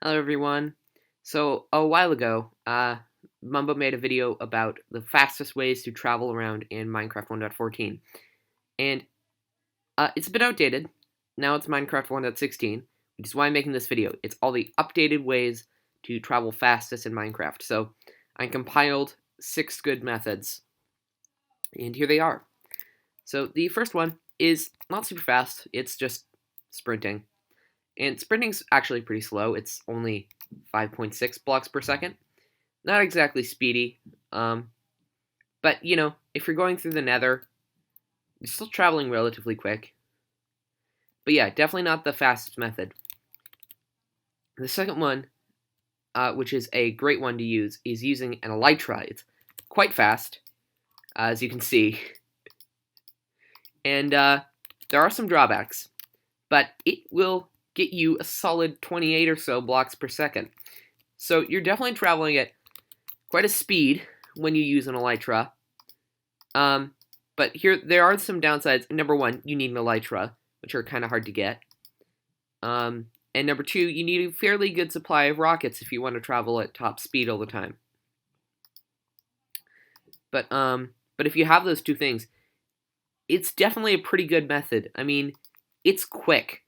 Hello everyone. So a while ago, Mumbo made a video about the fastest ways to travel around in Minecraft 1.14, and it's a bit outdated. Now it's Minecraft 1.16, which is why I'm making this video. It's all the updated ways to travel fastest in Minecraft. So I compiled 6 good methods, and here they are. So the first one is not super fast. It's just sprinting. And sprinting's actually pretty slow. It's only 5.6 blocks per second. Not exactly speedy, but if you're going through the nether, you're still traveling relatively quick. But yeah, definitely not the fastest method. The second one, which is a great one to use, is using an elytra. It's quite fast, as you can see. And there are some drawbacks, but it will get you a solid 28 or so blocks per second. So you're definitely traveling at quite a speed when you use an elytra. But there are some downsides. Number one, you need an elytra, which are kind of hard to get. And number two, you need a fairly good supply of rockets if you want to travel at top speed all the time. But if you have those two things, it's definitely a pretty good method. I mean, it's quick.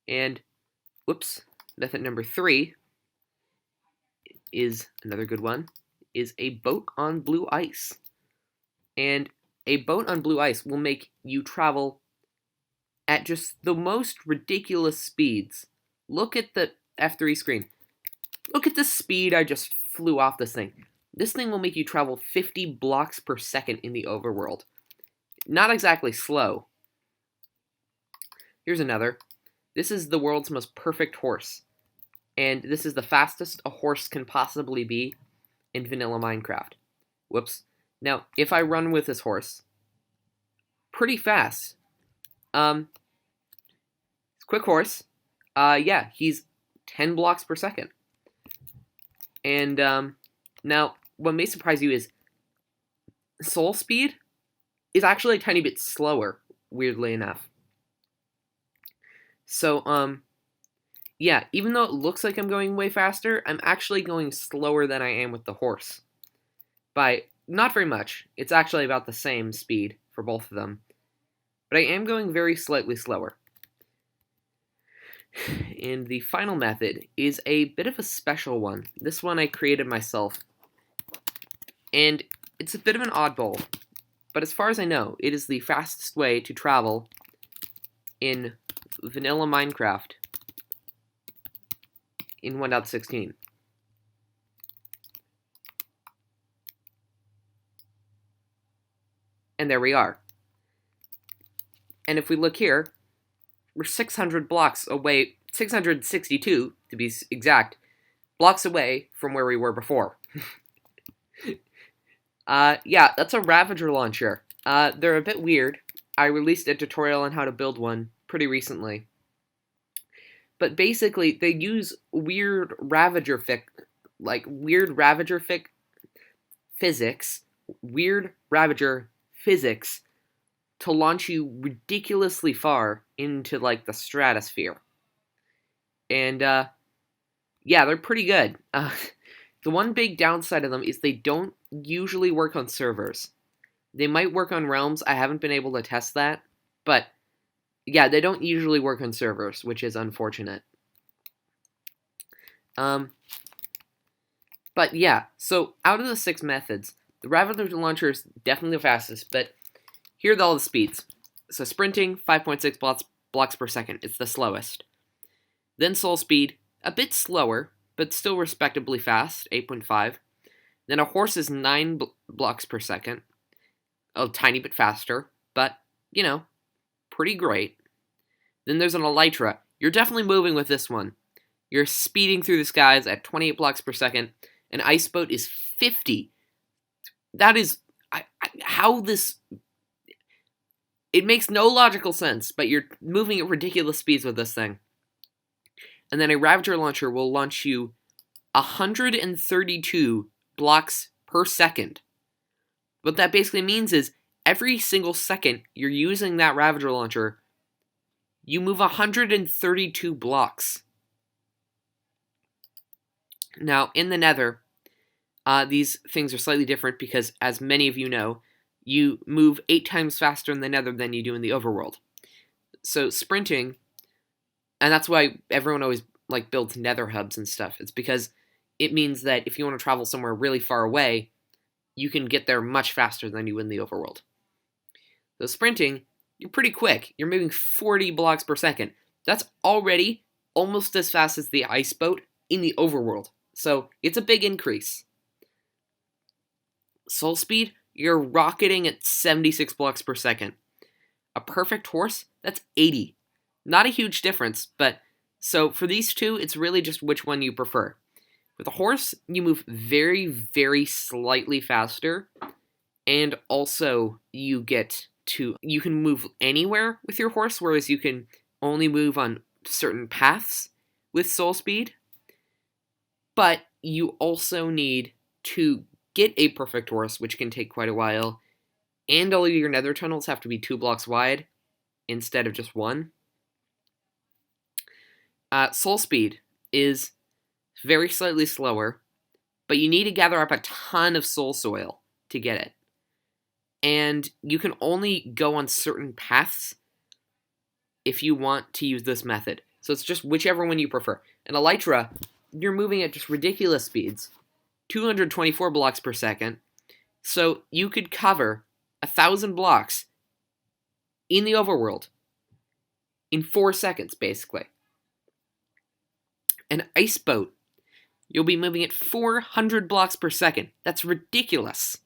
And, whoops, method number 3 is another good one, is a boat on blue ice. And a boat on blue ice will make you travel at just the most ridiculous speeds. Look at the F3 screen. Look at the speed I just flew off this thing. This thing will make you travel 50 blocks per second in the overworld. Not exactly slow. Here's another. This is the world's most perfect horse. And this is the fastest a horse can possibly be in vanilla Minecraft. Whoops. Now, if I run with this horse, pretty fast. Quick horse. Yeah, he's 10 blocks per second. And now, what may surprise you is soul speed is actually a tiny bit slower, weirdly enough. So, yeah, even though it looks like I'm going way faster, I'm actually going slower than I am with the horse. By not very much. It's actually about the same speed for both of them. But I am going very slightly slower. And the final method is a bit of a special one. This one I created myself. And it's a bit of an oddball. But as far as I know, it is the fastest way to travel in vanilla Minecraft in 1.16. And there we are. And if we look here, we're 600 blocks away, 662 to be exact, blocks away from where we were before. Yeah, that's a Ravager launcher. They're a bit weird. I released a tutorial on how to build one pretty recently. But basically, they use weird Ravager physics to launch you ridiculously far into, like, the stratosphere. And, yeah, they're pretty good. The one big downside of them is they don't usually work on servers. They might work on realms. I haven't been able to test that. But, yeah, they don't usually work on servers, which is unfortunate. But, yeah, so out of the 6 methods, the Ravager launcher is definitely the fastest, but here are all the speeds. So sprinting, 5.6 blocks per second. It's the slowest. Then soul speed, a bit slower, but still respectably fast, 8.5. Then a horse is 9 blocks per second. A tiny bit faster, but, pretty great. Then there's an elytra. You're definitely moving with this one. You're speeding through the skies at 28 blocks per second. An ice boat is 50. That is how this... It makes no logical sense, but you're moving at ridiculous speeds with this thing. And then a Ravager launcher will launch you 132 blocks per second. What that basically means is every single second you're using that Ravager launcher, you move 132 blocks. Now, in the Nether, these things are slightly different because, as many of you know, you move 8 times faster in the Nether than you do in the overworld. So sprinting, and that's why everyone always builds Nether hubs and stuff. It's because it means that if you want to travel somewhere really far away, you can get there much faster than you would in the overworld. So sprinting, you're pretty quick. You're moving 40 blocks per second. That's already almost as fast as the ice boat in the overworld. So it's a big increase. Soul speed, you're rocketing at 76 blocks per second. A perfect horse, that's 80. Not a huge difference, but so for these two, it's really just which one you prefer. With a horse, you move very, very slightly faster, and also you can move anywhere with your horse, whereas you can only move on certain paths with soul speed. But you also need to get a perfect horse, which can take quite a while, and all of your nether tunnels have to be 2 blocks wide instead of just 1. Soul speed is very slightly slower, but you need to gather up a ton of soul soil to get it. And you can only go on certain paths if you want to use this method. So it's just whichever one you prefer. And Elytra, you're moving at just ridiculous speeds, 224 blocks per second. So you could cover 1,000 blocks in the overworld in 4 seconds, basically. An ice boat, you'll be moving at 400 blocks per second. That's ridiculous.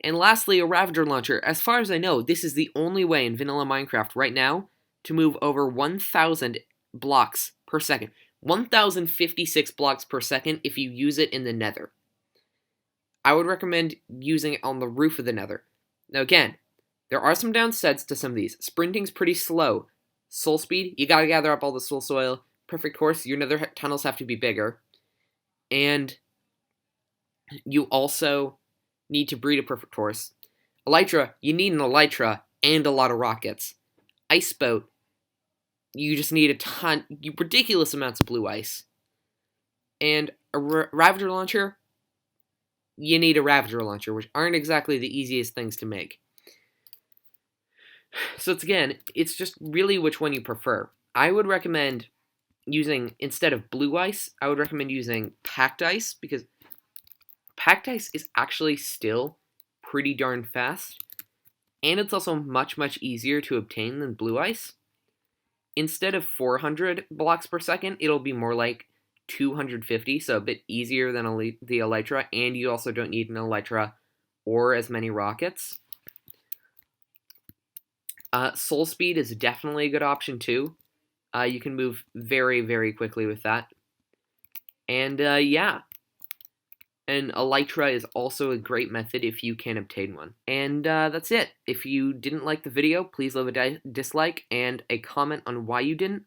And lastly, a Ravager launcher. As far as I know, this is the only way in vanilla Minecraft right now to move over 1,000 blocks per second. 1,056 blocks per second if you use it in the Nether. I would recommend using it on the roof of the Nether. Now again, there are some downsides to some of these. Sprinting's pretty slow. Soul speed, you gotta gather up all the soul soil. Perfect horse, your Nether tunnels have to be bigger. And you also need to breed a perfect horse. Elytra, you need an Elytra and a lot of rockets. Ice boat, you just need ridiculous amounts of blue ice. And a Ravager launcher, you need a Ravager launcher, which aren't exactly the easiest things to make. So it's just really which one you prefer. I would recommend using, instead of blue ice, I would recommend using packed ice, because packed ice is actually still pretty darn fast, and it's also much, much easier to obtain than blue ice. Instead of 400 blocks per second, it'll be more like 250, so a bit easier than the Elytra, and you also don't need an Elytra or as many rockets. Soul speed is definitely a good option too. You can move very, very quickly with that. And yeah. And Elytra is also a great method if you can obtain one. And that's it. If you didn't like the video, please leave a dislike and a comment on why you didn't.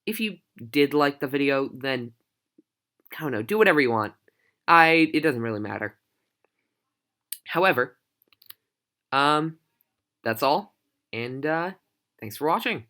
If you did like the video, then, I don't know, do whatever you want. It doesn't really matter. However, that's all. And thanks for watching.